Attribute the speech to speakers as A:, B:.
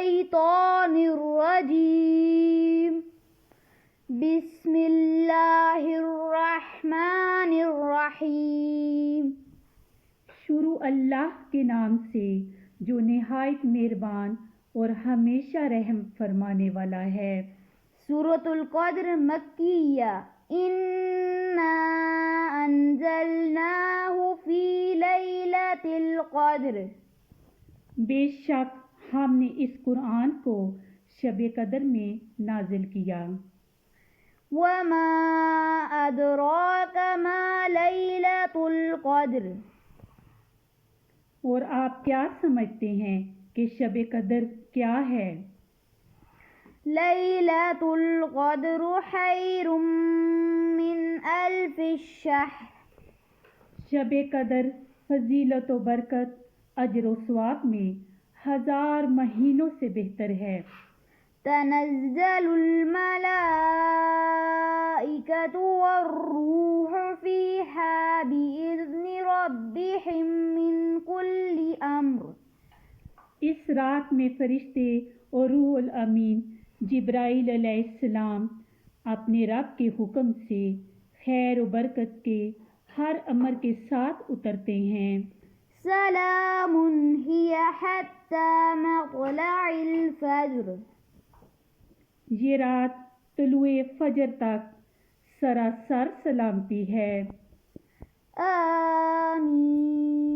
A: الشيطان الرجيم بسم اللہ الرحمن الرحیم.
B: شروع اللہ کے نام سے جو نہایت مہربان اور ہمیشہ رحم فرمانے والا ہے.
A: سورۃ القدر مکیہ. انا انزلناہ فی لیلۃ القدر.
B: بے شک ہم نے اس قرآن کو شب قدر میں نازل کیا.
A: وما ادراک ما لیلۃ القدر.
B: اور آپ کیا سمجھتے ہیں کہ شب قدر کیا ہے؟
A: لیلۃ القدر خیر من الف الشہر.
B: شب قدر فضیلت و برکت اجر و ثواب میں 1000 مہینوں سے بہتر ہے.
A: تنزل الملائکۃ والروح فیہا بإذن ربہم من کل امر.
B: اس رات میں فرشتے اور روح الامین جبرائیل علیہ السلام اپنے رب کے حکم سے خیر و برکت کے ہر امر کے ساتھ اترتے ہیں.
A: سلام ہی حتی مطلع الفجر.
B: یہ رات طلوع فجر تک سراسر سلامتی ہے.
A: آمین.